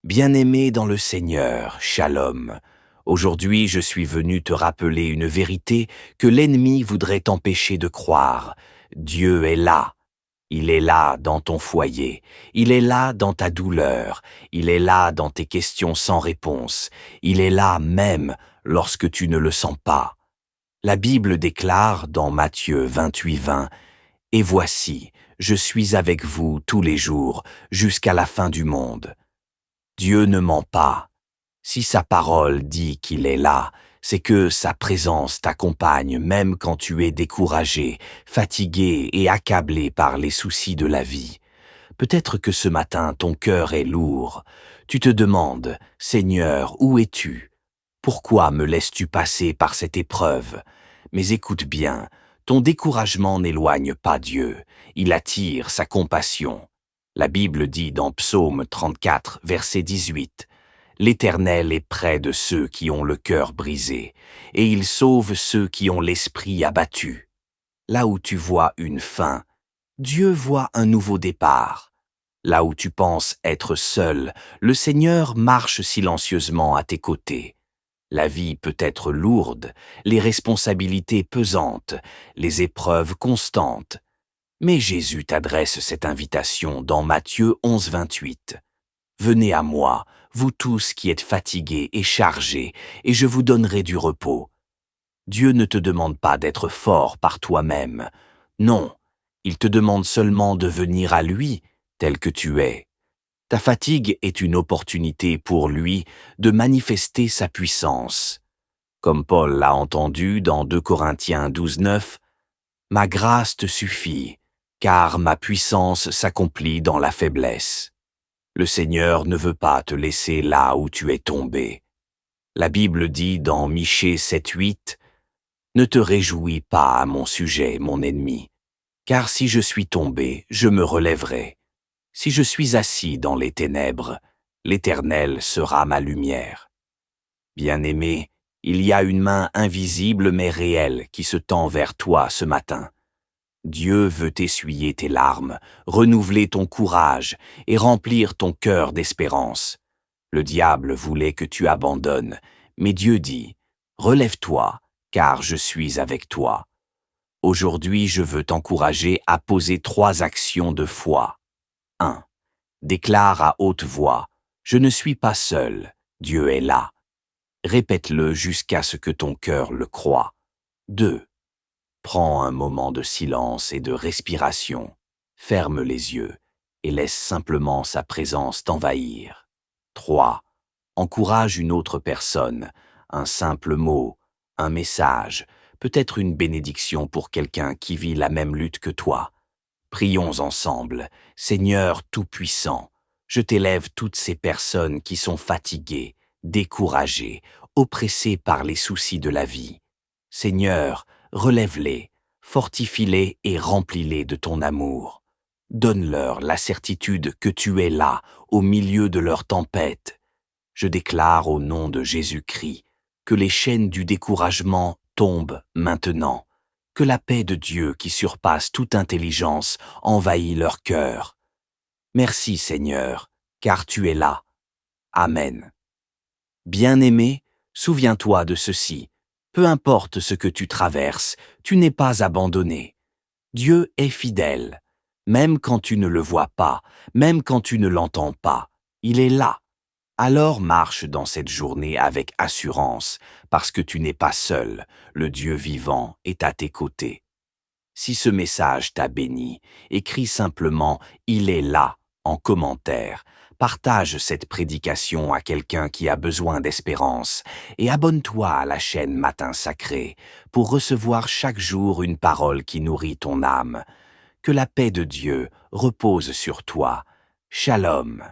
Bien-aimé dans le Seigneur, Shalom. Aujourd'hui, je suis venu te rappeler une vérité que l'ennemi voudrait t'empêcher de croire. Dieu est là. Il est là dans ton foyer. Il est là dans ta douleur. Il est là dans tes questions sans réponse. Il est là même lorsque tu ne le sens pas. La Bible déclare dans Matthieu 28:20 « Et voici, je suis avec vous tous les jours jusqu'à la fin du monde. » Dieu ne ment pas. Si sa parole dit qu'il est là, c'est que sa présence t'accompagne même quand tu es découragé, fatigué et accablé par les soucis de la vie. Peut-être que ce matin ton cœur est lourd. Tu te demandes, Seigneur, où es-tu? Pourquoi me laisses-tu passer par cette épreuve? Mais écoute bien, ton découragement n'éloigne pas Dieu, il attire sa compassion. La Bible dit dans Psaume 34, verset 18, « L'Éternel est près de ceux qui ont le cœur brisé, et il sauve ceux qui ont l'esprit abattu. » Là où tu vois une fin, Dieu voit un nouveau départ. Là où tu penses être seul, le Seigneur marche silencieusement à tes côtés. La vie peut être lourde, les responsabilités pesantes, les épreuves constantes. Mais Jésus t'adresse cette invitation dans Matthieu 11, 28. « Venez à moi, vous tous qui êtes fatigués et chargés, et je vous donnerai du repos. » Dieu ne te demande pas d'être fort par toi-même. Non, il te demande seulement de venir à lui tel que tu es. Ta fatigue est une opportunité pour lui de manifester sa puissance. Comme Paul l'a entendu dans 2 Corinthiens 12, 9, « Ma grâce te suffit, car ma puissance s'accomplit dans la faiblesse. » Le Seigneur ne veut pas te laisser là où tu es tombé. La Bible dit dans Michée 7, 8, « Ne te réjouis pas à mon sujet, mon ennemi, car si je suis tombé, je me relèverai. Si je suis assis dans les ténèbres, l'Éternel sera ma lumière. » Bien-aimé, il y a une main invisible mais réelle qui se tend vers toi ce matin. Dieu veut essuyer tes larmes, renouveler ton courage et remplir ton cœur d'espérance. Le diable voulait que tu abandonnes, mais Dieu dit « Relève-toi, car je suis avec toi. » Aujourd'hui, je veux t'encourager à poser 3 actions de foi. 1. Déclare à haute voix « Je ne suis pas seul, Dieu est là. » Répète-le jusqu'à ce que ton cœur le croie. 2. Prends un moment de silence et de respiration. Ferme les yeux et laisse simplement sa présence t'envahir. 3. Encourage une autre personne, un simple mot, un message, peut-être une bénédiction pour quelqu'un qui vit la même lutte que toi. Prions ensemble. Seigneur Tout-Puissant, je t'élève toutes ces personnes qui sont fatiguées, découragées, oppressées par les soucis de la vie. Seigneur, relève-les, fortifie-les et remplis-les de ton amour. Donne-leur la certitude que tu es là, au milieu de leur tempête. Je déclare au nom de Jésus-Christ que les chaînes du découragement tombent maintenant, que la paix de Dieu qui surpasse toute intelligence envahit leur cœur. Merci Seigneur, car tu es là. Amen. Bien-aimé, souviens-toi de ceci. Peu importe ce que tu traverses, tu n'es pas abandonné. Dieu est fidèle. Même quand tu ne le vois pas, même quand tu ne l'entends pas, il est là. Alors marche dans cette journée avec assurance, parce que tu n'es pas seul, le Dieu vivant est à tes côtés. Si ce message t'a béni, écris simplement « Il est là » en commentaire. Partage cette prédication à quelqu'un qui a besoin d'espérance et abonne-toi à la chaîne Matin Sacré pour recevoir chaque jour une parole qui nourrit ton âme. Que la paix de Dieu repose sur toi. Shalom.